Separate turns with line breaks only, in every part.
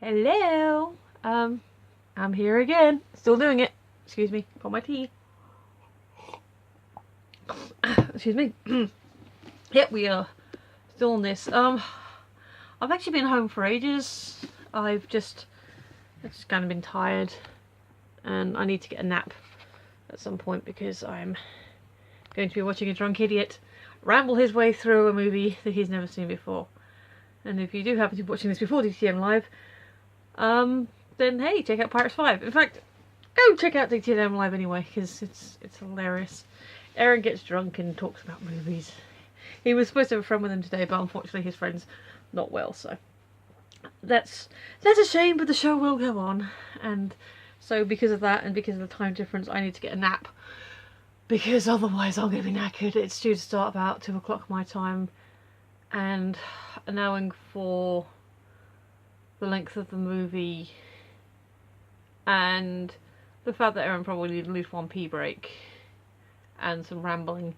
Hello. I'm here again. Still doing it. Excuse me. Got my tea. Excuse me. Yep, we are still on this. I've actually been home for ages. I've just kind of been tired, and I need to get a nap at some point because I'm going to be watching a drunk idiot ramble his way through a movie that he's never seen before. And if you do happen to be watching this before DTM Live, then hey, check out Pirates 5. In fact, go check out DTM Live anyway, because it's hilarious. Aaron gets drunk and talks about movies. He was supposed to have a friend with him today, but unfortunately his friend's not well, so that's a shame, but the show will go on. And so because of that, and because of the time difference, I need to get a nap, because otherwise I'm going to be knackered. It's due to start about 2 o'clock my time, and allowing for the length of the movie and the fact that Aaron probably needs at least one pee break and some rambling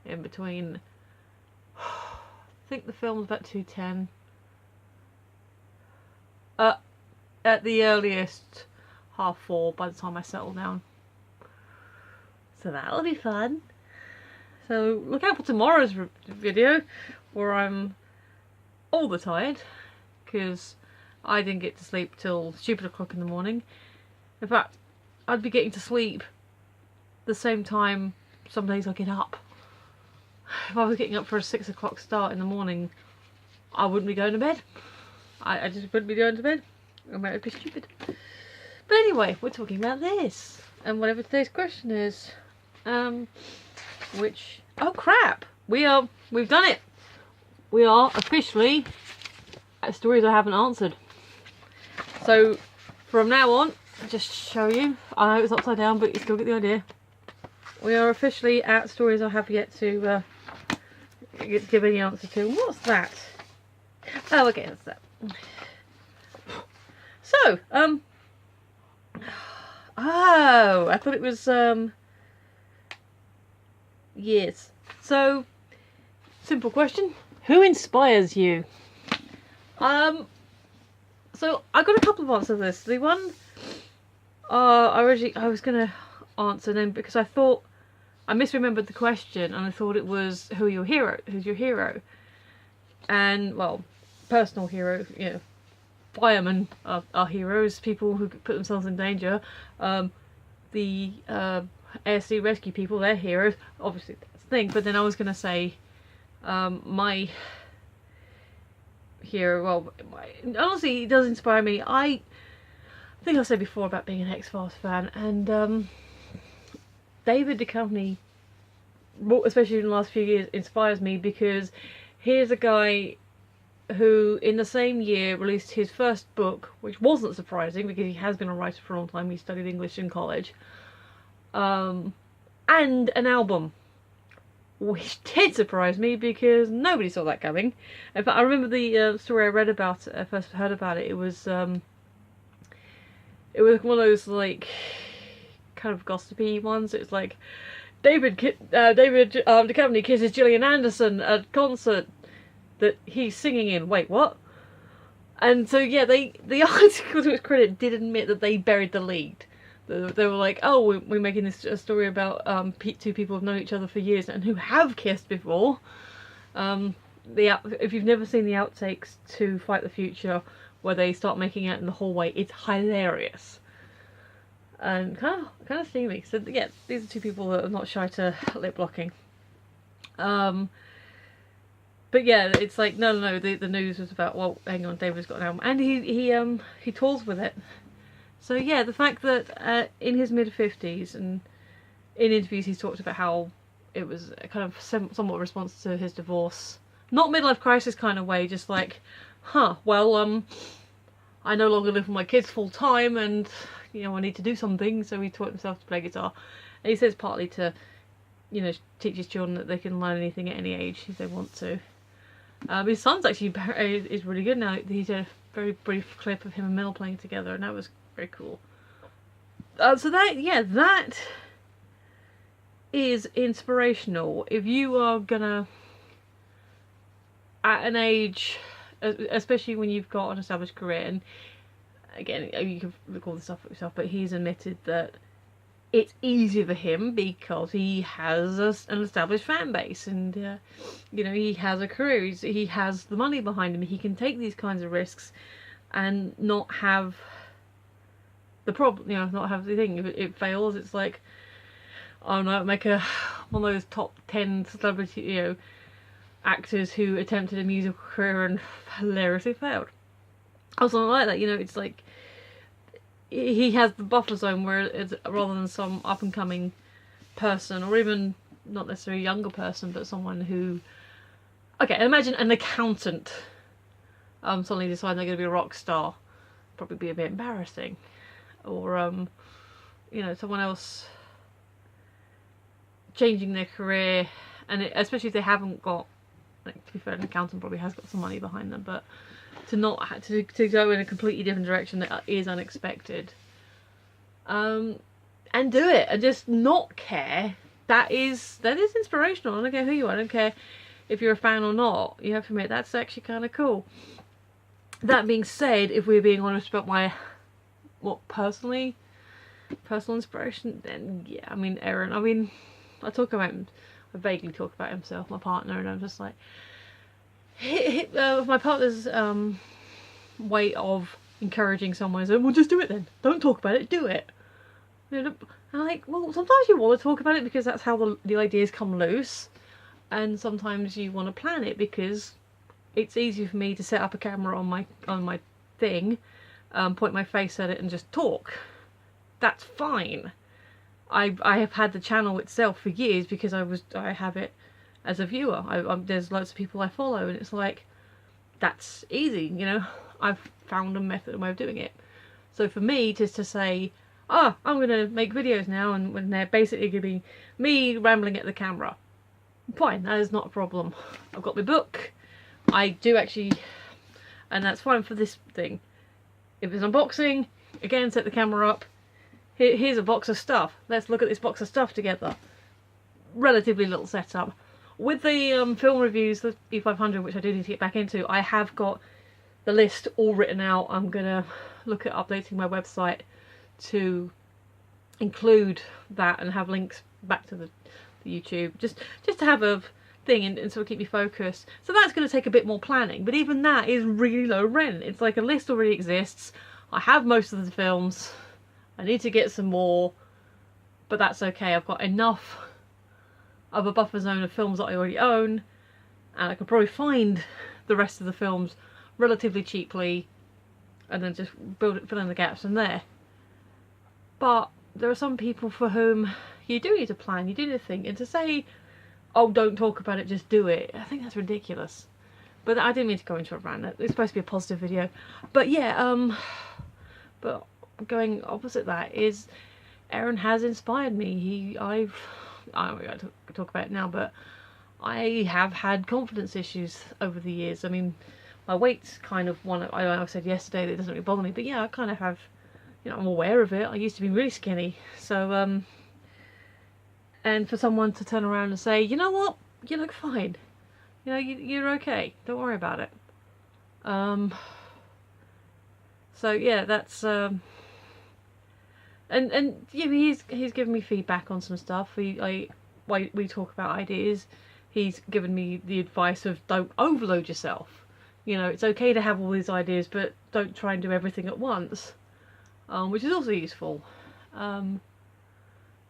in between. I think the film's about 2:10. At the earliest, 4:30 by the time I settle down. So that'll be fun. So look out for tomorrow's video, where I'm all the tired, because I didn't get to sleep till stupid o'clock in the morning. In fact, I'd be getting to sleep the same time some days I get up. If I was getting up for a 6 o'clock start in the morning, I wouldn't be going to bed. I just wouldn't be going to bed. I might be stupid. But anyway, we're talking about this. And whatever today's question is. Which... oh crap! We've done it! We are officially at stories I haven't answered. So, from now on, I'll just show you. I know it's upside down, but you still get the idea. We are officially at stories I have yet to give any answer to. What's that? Oh, okay, that's that. So, oh, I thought it was, yes. So, simple question. Who inspires you? So I got a couple of answers to this. The one, I was gonna answer then because I thought, I misremembered the question and I thought it was who's your hero? And, well, personal hero, you know, firemen are heroes, people who put themselves in danger. The air sea rescue people, they're heroes. Obviously that's the thing, but then I was gonna say, my hero, well, honestly, he does inspire me. I think I said before about being an X-Files fan, and David Duchovny, especially in the last few years, inspires me because here's a guy who in the same year released his first book, which wasn't surprising because he has been a writer for a long time. He studied English in college, and an album, which did surprise me because nobody saw that coming. In fact, I remember the story I read about it, I first heard about it. It was one of those, like, kind of gossipy ones. It was like, David Duchovny kisses Gillian Anderson at a concert that he's singing in. Wait, what? And so yeah, the article, to its credit, did admit that they buried the lead. They were like, oh, we're making this a story about two people who've known each other for years and who have kissed before. If you've never seen the outtakes to Fight the Future, where they start making out in the hallway, it's hilarious and kind of steamy. So yeah, these are two people that are not shy to lip locking. But yeah, it's like no. The news was about, well, hang on, David's got an album, and he tours with it. So yeah, the fact that in his mid-50s and in interviews he's talked about how it was a kind of somewhat response to his divorce. Not midlife crisis kind of way, just like, well, I no longer live with my kids full time and, you know, I need to do something, so he taught himself to play guitar. And he says partly to, you know, teach his children that they can learn anything at any age if they want to. His son's actually is really good now. He did a very brief clip of him and Mel playing together, and that was very cool. So that is inspirational. If you are gonna, at an age, especially when you've got an established career, and again, you can record the stuff for yourself, but he's admitted that it's easier for him because he has an established fan base, and you know, he has a career, he has the money behind him, he can take these kinds of risks and not have the problem, you know, not have the thing. If it fails, it's like, oh no, make one of those top 10 celebrity, you know, actors who attempted a musical career and hilariously failed. Or something like that, you know. It's like he has the buffer zone where it's, rather than some up and coming person, or even not necessarily a younger person, but someone who, okay, imagine an accountant suddenly deciding they're going to be a rock star. Probably be a bit embarrassing. Or you know, someone else changing their career, and especially if they haven't got, like, to be fair, an accountant probably has got some money behind them, but to not to go in a completely different direction that is unexpected, and do it and just not care, that is inspirational. I don't care who you are, I don't care if you're a fan or not, you have to admit that's actually kind of cool. That being said, if we're being honest about my personal inspiration, then yeah, I mean, Aaron, I mean, I vaguely talk about himself, my partner, and I'm just like, my partner's way of encouraging someone is, well, just do it then. Don't talk about it, do it. You know, I'm like, well, sometimes you want to talk about it because that's how the ideas come loose, and sometimes you want to plan it because it's easy for me to set up a camera on my thing, point my face at it and just talk. That's fine. I have had the channel itself for years because I have it as a viewer. There's loads of people I follow, and it's like, that's easy, you know. I've found a method and way of doing it. So for me, just to say, I'm going to make videos now, and when they're basically going to be me rambling at the camera, fine, that is not a problem. I've got my book. I do actually, and that's fine for this thing. If it's unboxing, again, set the camera up. Here's a box of stuff. Let's look at this box of stuff together. Relatively little setup. With the film reviews, the E500, which I do need to get back into, I have got the list all written out. I'm gonna look at updating my website to include that and have links back to the YouTube, just to have a thing and sort of keep me focused. So that's going to take a bit more planning, but even that is really low rent. It's like a list already exists. I have most of the films. I need to get some more, but that's okay. I've got enough of a buffer zone of films that I already own, and I can probably find the rest of the films relatively cheaply and then just fill in the gaps from there. But there are some people for whom you do need to plan, you do need to think, and to say, oh, don't talk about it, just do it, I think that's ridiculous. But I didn't mean to go into a rant. It's supposed to be a positive video. But yeah, but going opposite that is, Aaron has inspired me. I talk about it now, but I have had confidence issues over the years. I mean, my weight's kind of one. I said yesterday that it doesn't really bother me, but yeah, I kind of have. You know, I'm aware of it. I used to be really skinny, so and for someone to turn around and say, you know what, you look fine. You know, you're okay. Don't worry about it. So yeah, that's and yeah, he's given me feedback on some stuff. We talk about ideas. He's given me the advice of don't overload yourself. You know, it's okay to have all these ideas, but don't try and do everything at once. Which is also useful.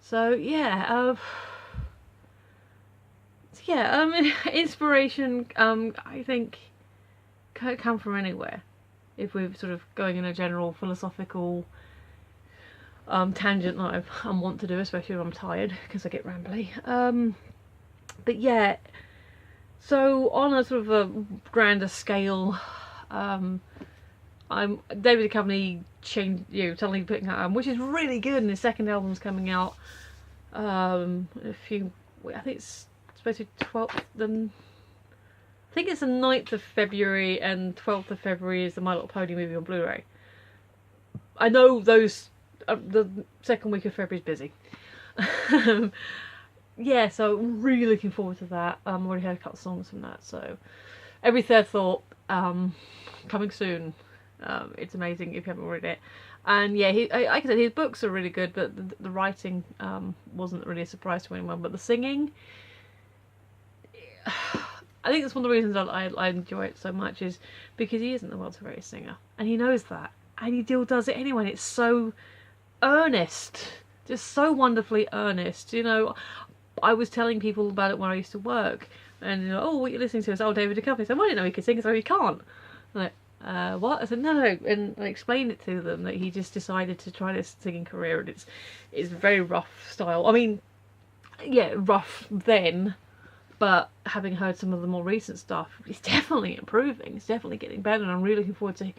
So yeah, inspiration, I think, can't come from anywhere. If we're sort of going in a general philosophical tangent that I want to do, especially when I'm tired, because I get rambly. But yeah, so on a sort of a grander scale, David Duchovny suddenly putting out, which is really good, and his second album's coming out I think it's supposed to be 12th, I think it's the 9th of February, and 12th of February is the My Little Pony movie on Blu-ray. I know those, the second week of February is busy. Yeah, so really looking forward to that. I've already heard a couple of songs from that, so Every Third Thought, coming soon. It's amazing if you haven't read it. And yeah, like I said, his books are really good, but the writing wasn't really a surprise to anyone. But the singing, I think that's one of the reasons I enjoy it so much, is because he isn't the world's greatest singer, and he knows that, and he still does it anyway. And it's so earnest, just so wonderfully earnest. You know, I was telling people about it when I used to work, and you know, oh, what you're listening to is David Duchovny. So I didn't know he could sing, so he can't. I'm like, what? I said, no, and I explained it to them that he just decided to try this singing career, and it's very rough style. I mean, yeah, rough then, but having heard some of the more recent stuff, it's definitely improving. It's definitely getting better, and I'm really looking forward to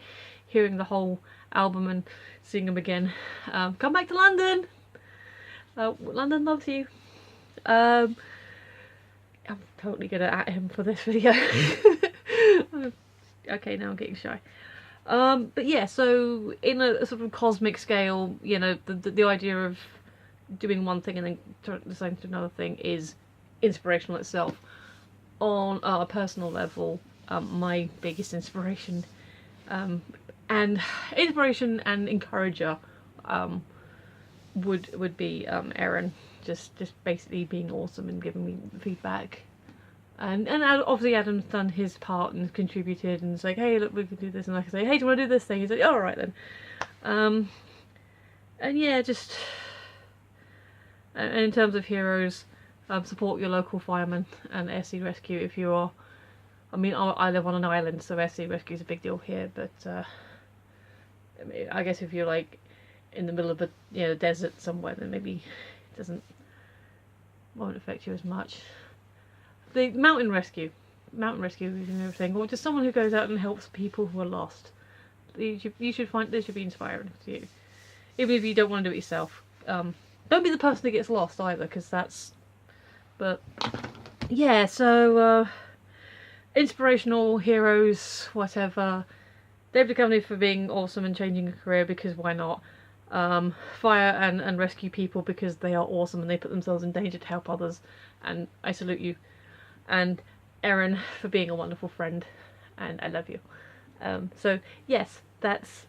hearing the whole album and seeing him again. Come back to London. London loves you. I'm totally gonna at him for this video. Okay, now I'm getting shy. But yeah, so in a sort of cosmic scale, you know, the idea of doing one thing and then deciding to do another thing is inspirational itself. On a personal level, my biggest inspiration and encourager would be Erin, just basically being awesome and giving me feedback. And obviously Adam's done his part and contributed, and it's like, hey, look, we can do this, and I can say, hey, do you want to do this thing? He's like, all right then. And yeah, just and in terms of heroes, support your local firemen and air sea rescue if you are. I mean, I live on an island, so air sea rescue is a big deal here, but I mean, I guess if you're like in the middle of a desert somewhere, then maybe it won't affect you as much. The mountain rescue and everything, or just someone who goes out and helps people who are lost. They should be inspiring to you, even if you don't want to do it yourself. Don't be the person that gets lost either, because that's. But yeah, so inspirational heroes, whatever. David Duchovny for being awesome and changing a career, because why not? Fire and rescue people because they are awesome and they put themselves in danger to help others, and I salute you. And Erin for being a wonderful friend, and I love you. So yes, that's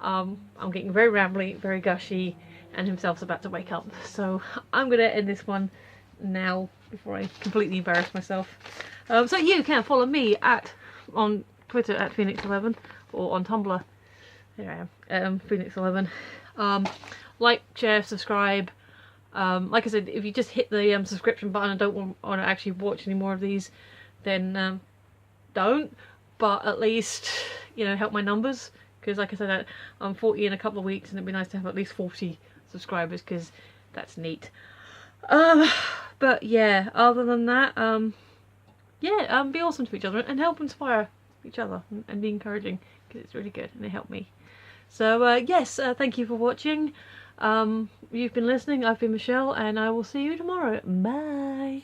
I'm getting very rambly, very gushy, and himself's about to wake up, so I'm gonna end this one now before I completely embarrass myself. So you can follow me on Twitter at Phoenix11, or on Tumblr, there I am, Phoenix11. Like, share, subscribe. Like I said, if you just hit the subscription button and don't want to actually watch any more of these, then don't. But at least, you know, help my numbers, because like I said, I'm 40 in a couple of weeks, and it'd be nice to have at least 40 subscribers, because that's neat. But yeah, other than that, yeah, be awesome to each other and help inspire each other and be encouraging, because it's really good and it helped me. So yes, thank you for watching. You've been listening. I've been Michelle, and I will see you tomorrow. Bye.